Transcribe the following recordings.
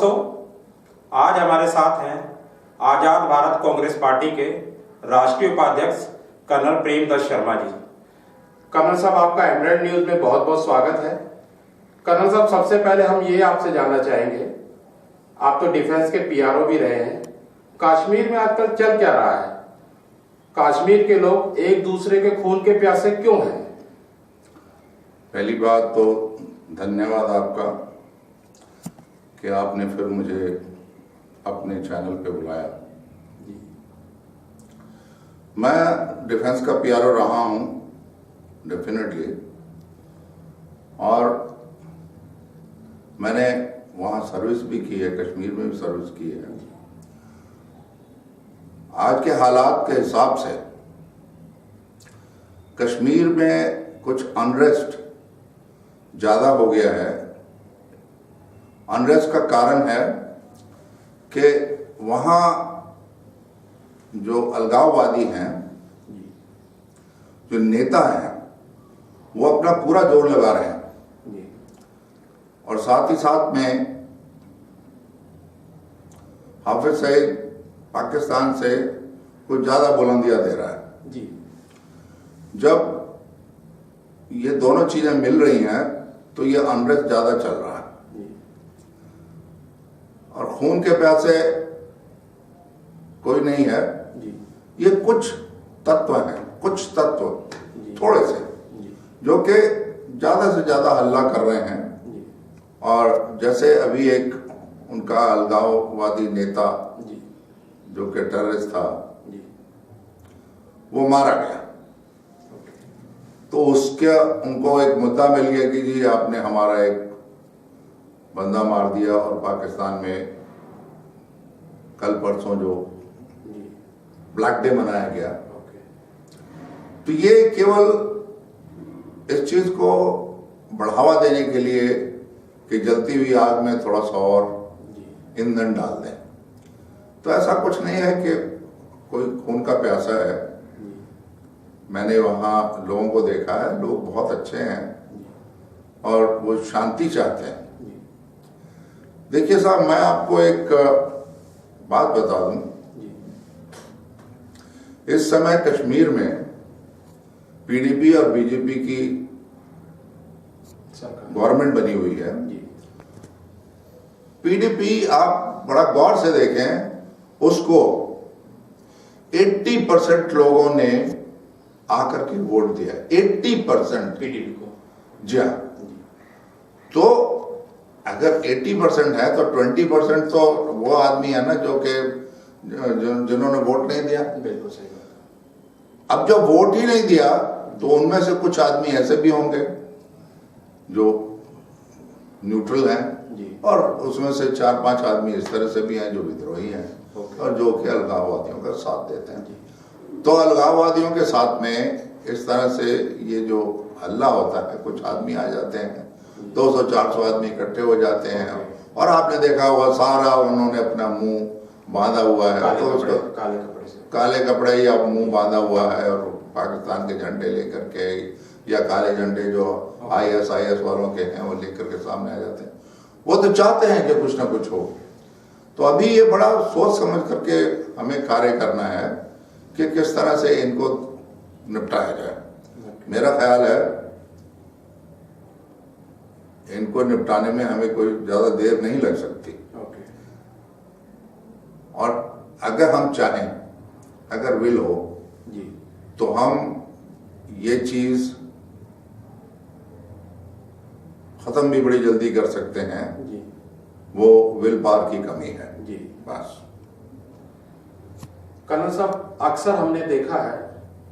आज हमारे साथ हैं आजाद भारत कांग्रेस पार्टी के राष्ट्रीय उपाध्यक्ष कर्नल प्रेमदत्त शर्मा जी। कर्नल साहब, आपका एमरेल्ड न्यूज में बहुत बहुत स्वागत है। कर्नल साहब, सबसे पहले हम ये आपसे जानना चाहेंगे, आप तो डिफेंस के पीआरओ भी रहे हैं, कश्मीर में आजकल चल क्या रहा है? कश्मीर के लोग एक दूसरे के खून के प्यासे क्यों हैं? पहली बात तो धन्यवाद आपका कि आपने फिर मुझे अपने चैनल पे बुलाया। मैं डिफेंस का पीआरओ रहा हूं डेफिनेटली, और मैंने वहां सर्विस भी की है, कश्मीर में भी सर्विस की है। आज के हालात के हिसाब से कश्मीर में कुछ अनरेस्ट ज्यादा हो गया है। अनरेस्ट का कारण है कि वहां जो अलगाववादी हैं, जो नेता हैं, वो अपना पूरा जोर लगा रहे हैं, और साथ ही साथ में हाफिज सईद पाकिस्तान से कुछ ज्यादा बुलंदियां दे रहा है जी। जब ये दोनों चीजें मिल रही हैं तो ये अनरेस्ट ज्यादा चल रहा है, और खून के प्यासे कोई नहीं है जी। ये कुछ तत्व हैं, कुछ तत्व थोड़े से जो कि ज्यादा से ज्यादा हल्ला कर रहे हैं। और जैसे अभी एक उनका अलगाववादी नेता जो कि टेररिस्ट था, वो मारा गया, तो उसके उनको एक मुद्दा मिल गया कि जी आपने हमारा एक बंदा मार दिया, और पाकिस्तान में कल परसों जो ब्लैक डे मनाया गया। तो ये केवल इस चीज को बढ़ावा देने के लिए कि जलती हुई आग में थोड़ा सा और ईंधन डाल दें, तो ऐसा कुछ नहीं है कि कोई खून का प्यासा है। मैंने वहाँ लोगों को देखा है, लोग बहुत अच्छे हैं और वो शांति चाहते हैं। देखिए साहब, मैं आपको एक बात बता दूं, इस समय कश्मीर में पीडीपी और बीजेपी की गवर्नमेंट बनी हुई है। पीडीपी, आप बड़ा गौर से देखें, उसको 80% लोगों ने आकर के वोट दिया। 80% पीडीपी को, जी हाँ। तो अगर 80% है तो 20% तो वो आदमी है ना जो कि जिन्होंने वोट नहीं दिया। बिल्कुल सही। अब जब वोट ही नहीं दिया तो उनमें से कुछ आदमी ऐसे भी होंगे जो न्यूट्रल हैं, और उसमें से 4-5 आदमी इस तरह से भी हैं जो विद्रोही हैं, और जो कि अलगाववादियों का साथ देते हैं। तो अलगाववादियों के साथ में इस तरह से ये जो हल्ला होता है, कुछ आदमी आ जाते हैं, 200-400 आदमी इकट्ठे हो जाते हैं, और आपने देखा होगा सारा उन्होंने अपना मुंह बांधा हुआ है, तो उसको काले कपड़े या मुंह बांधा हुआ है, और पाकिस्तान के झंडे लेकर के या काले झंडे जो ISIS वालों के हैं वो लेकर के सामने आ जाते हैं। वो तो चाहते हैं कि कुछ ना कुछ हो। तो अभी ये बड़ा सोच समझ करके हमें कार्य करना है कि किस तरह से इनको निपटाया जाए। मेरा ख्याल है इनको निपटाने में हमें कोई ज्यादा देर नहीं लग सकती। और अगर हम चाहें, अगर विल हो जी, तो हम ये चीज खत्म भी बड़ी जल्दी कर सकते हैं जी। वो विल पावर की कमी है जी, बस। कर्नल साहब, अक्सर हमने देखा है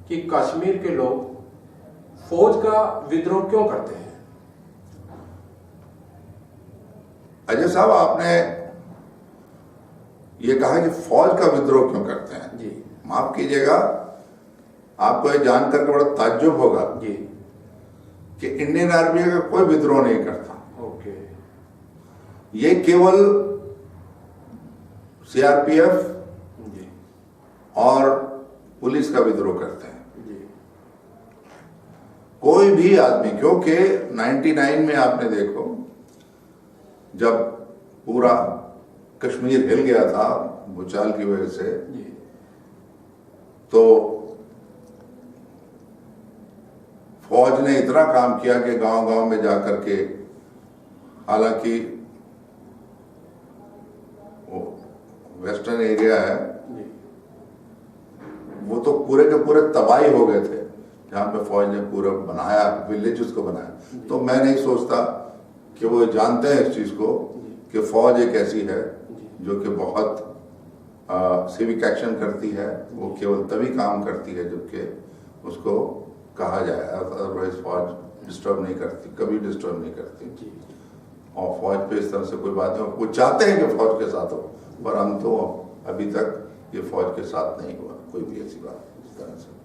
कि कश्मीर के लोग फौज का विद्रोह क्यों करते हैं? अजय साहब, आपने ये कहा कि फौज का विद्रोह क्यों करते हैं जी। माफ कीजिएगा, आपको ये जानकर के बड़ा ताज्जुब होगा जी कि इंडियन आर्मी का कोई विद्रोह नहीं करता। ओके। ये केवल CRPF जी और पुलिस का विद्रोह करते हैं जी। कोई भी आदमी, क्योंकि 99 में आपने देखो जब पूरा कश्मीर हिल गया था भूचाल की वजह से, जी। तो फौज ने इतना काम किया कि गांव-गांव में जाकर के, हालांकि वो वेस्टर्न एरिया है, वो तो पूरे के पूरे तबाही हो गए थे जहां पे फौज ने पूरा बनाया, विलेजेस को बनाया। तो मैं नहीं सोचता कि वो जानते हैं इस चीज को कि फौज एक ऐसी है जो कि बहुत सिविक एक्शन करती है, वो केवल तभी काम करती है जबकि उसको कहा जाए, अदरवाइज फौज डिस्टर्ब नहीं करती, कभी डिस्टर्ब नहीं करती। और फौज पे इस तरह से कोई बात नहीं, वो चाहते हैं कि फौज के साथ हो, पर हम तो अभी तक ये फौज के साथ नहीं हुआ कोई भी ऐसी बात इस तरह से।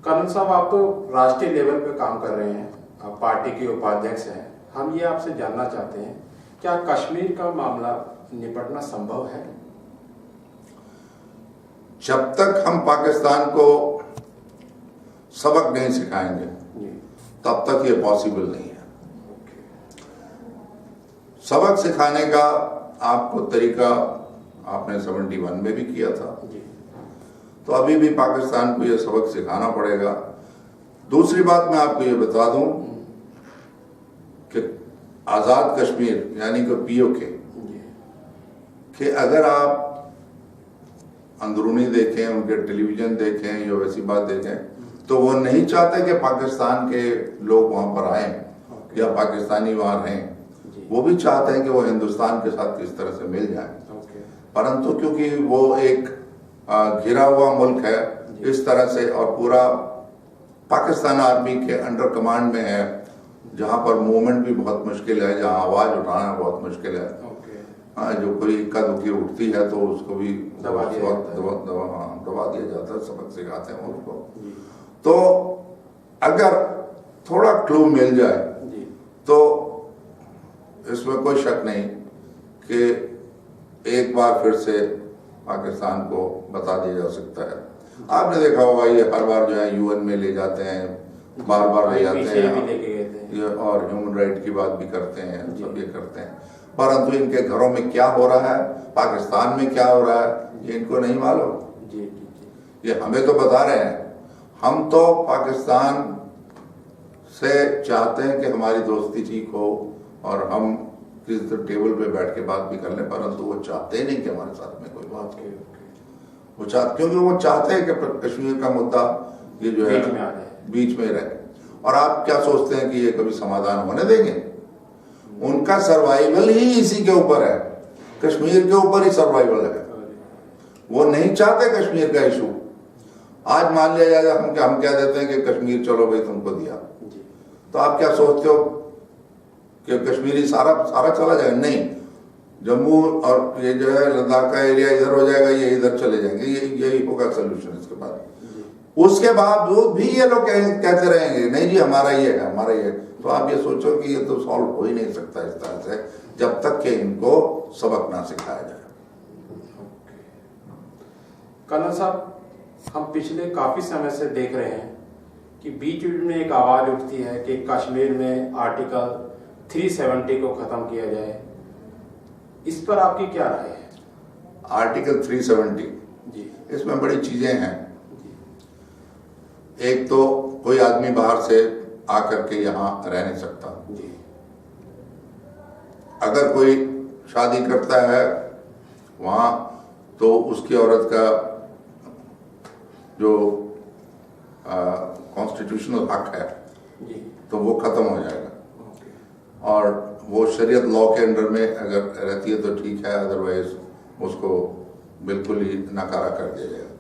कर्नल साहब, आप तो राष्ट्रीय लेवल पे काम कर रहे हैं, आप पार्टी के उपाध्यक्ष हैं। हम ये आपसे जानना चाहते हैं, क्या कश्मीर का मामला निपटना संभव है? जब तक हम पाकिस्तान को सबक नहीं सिखाएंगे तब तक ये पॉसिबल नहीं है। सबक सिखाने का आपको तरीका आपने 71 में भी किया था, तो अभी भी पाकिस्तान को ये सबक सिखाना पड़ेगा। दूसरी बात मैं आपको ये बता दूं कि आज़ाद कश्मीर यानी कि पीओके कि अगर आप अंदरूनी देखें, उनके टेलीविजन देखें या वैसी बात देखें, तो वो नहीं चाहते कि पाकिस्तान के लोग वहां पर आए या पाकिस्तानी वहां रहें। वो भी चाहते हैं कि वो हिंदुस्तान के साथ किस तरह से मिल जाए, परंतु क्योंकि वो एक घिरा हुआ मुल्क है इस तरह से और पूरा पाकिस्तान आर्मी के अंडर कमांड में है, जहां पर मूवमेंट भी बहुत मुश्किल है, जहां आवाज उठाना बहुत मुश्किल है। जो कोई इक्का दुखी उठती है तो उसको भी दबा दिया जाता है, सबक सिखाते हैं उसको। तो अगर थोड़ा क्लू मिल जाए तो इसमें कोई शक नहीं कि एक बार फिर से पाकिस्तान को बता दिया जा सकता है। आपने देखा होगा ये हर बार जो है यूएन में ले जाते हैं, बार बार ले जाते हैं और ह्यूमन राइट की बात भी करते हैं, सब ये करते हैं, परंतु इनके घरों में क्या हो रहा है, पाकिस्तान में क्या हो रहा है, ये इनको नहीं मालूम। ये हमें तो बता रहे हैं। हम तो पाकिस्तान से चाहते हैं कि हमारी दोस्ती ठीक हो और हम किस टेबल पे बैठ के बात भी कर लें, परंतु वो चाहते ही नहीं कि हमारे साथ में कोई बात हो। वो चाहते, क्योंकि वो चाहते हैं कि कश्मीर का मुद्दा ये जो है बीच में रहे। और आप क्या सोचते हैं कि ये कभी समाधान होने देंगे? उनका सर्वाइवल ही इसी के ऊपर है, कश्मीर के ऊपर ही सर्वाइवल है। वो नहीं चाहते कश्मीर का इशू। आज मान लिया जाए हम क्या देते हैं कि कश्मीर चलो भाई तुमको दिया, तो आप क्या सोचते हो कि कश्मीरी सारा चला जाएगा? नहीं, जम्मू और ये जो है लद्दाख का एरिया इधर हो जाएगा, ये इधर चले जाएंगे, यही होगा सोल्यूशन। इसके बाद उसके बावजूद भी ये लोग कहते रहेंगे नहीं जी हमारा ये है, हमारा ये है। तो आप ये सोचो कि ये तो सॉल्व हो ही नहीं सकता इस तरह से जब तक कि इनको सबक ना सिखाया जाए। कर्नल साहब, हम पिछले काफी समय से देख रहे हैं कि बीच बीच में एक आवाज उठती है कि कश्मीर में आर्टिकल 370 को खत्म किया जाए। इस पर आपकी क्या राय है? आर्टिकल 370 जी, इसमें बड़ी चीजें हैं। एक तो कोई आदमी बाहर से आकर के यहाँ रह नहीं सकता। जी, अगर कोई शादी करता है वहां तो उसकी औरत का जो कॉन्स्टिट्यूशनल हक है जी, तो वो खत्म हो जाएगा। और वो शरीयत लॉ के अंडर में अगर रहती है तो ठीक है, अदरवाइज उसको बिल्कुल ही नकारा कर दिया जाएगा।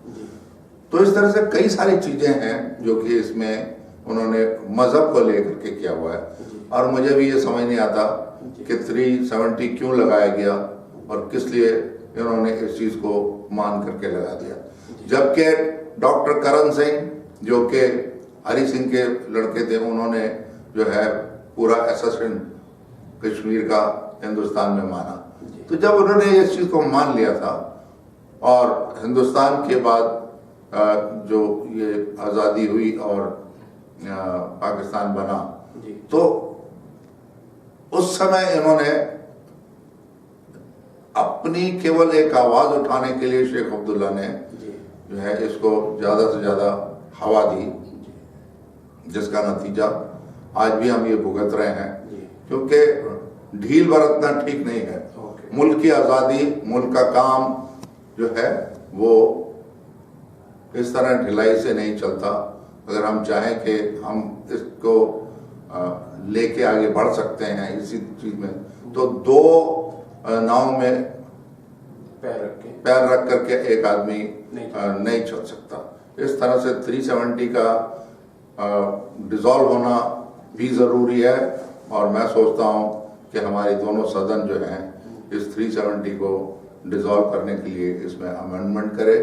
तो इस तरह से कई सारी चीजें हैं जो कि इसमें उन्होंने मजहब को लेकर के किया हुआ है। और मुझे भी ये समझ नहीं आता कि 370 क्यों लगाया गया और किस लिए इन्होंने इस चीज को मान करके लगा दिया, जबकि डॉक्टर करण सिंह जो कि हरि सिंह के लड़के थे, उन्होंने जो है पूरा एसेशन कश्मीर का हिंदुस्तान में माना। तो जब उन्होंने इस चीज को मान लिया था और हिंदुस्तान के बाद जो ये आज़ादी हुई और पाकिस्तान बना, तो उस समय इन्होंने अपनी केवल एक आवाज उठाने के लिए शेख अब्दुल्ला ने जी जो है इसको ज्यादा से ज्यादा हवा दी, जिसका नतीजा आज भी हम ये भुगत रहे हैं। जी क्योंकि ढील बरतना ठीक नहीं है। ओके मुल्क की आज़ादी, मुल्क का काम जो है वो इस तरह ढिलाई से नहीं चलता। अगर हम चाहें कि हम इसको लेके आगे बढ़ सकते हैं इसी चीज में, तो दो नाव में पैर रख करके एक आदमी नहीं चल सकता। इस तरह से 370 का डिसॉल्व होना भी जरूरी है। और मैं सोचता हूं कि हमारी दोनों सदन जो हैं इस 370 को डिसॉल्व करने के लिए इसमें अमेंडमेंट करे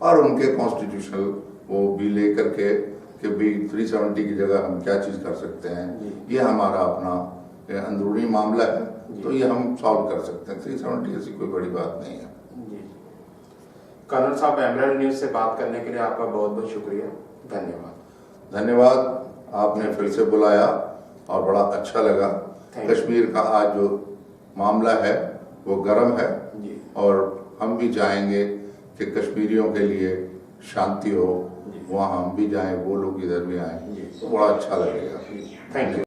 और उनके कॉन्स्टिट्यूशनल वो भी लेकर के कि भी 370 की जगह हम क्या चीज कर सकते हैं। ये हमारा अपना अंदरूनी मामला है, तो ये हम सॉल्व कर सकते हैं। 370 ऐसी कोई बड़ी बात नहीं है। कर्नल साहब, एमराल्ड न्यूज से बात करने के लिए आपका बहुत बहुत शुक्रिया। धन्यवाद। धन्यवाद, आपने फिर से बुलाया और बड़ा अच्छा लगा। कश्मीर का आज जो मामला है वो गर्म है और हम भी चाहेंगे कि कश्मीरियों के लिए शांति हो, वहाँ हम भी जाएं, वो लोग इधर भी आएं, तो बड़ा अच्छा लगेगा। Thank you.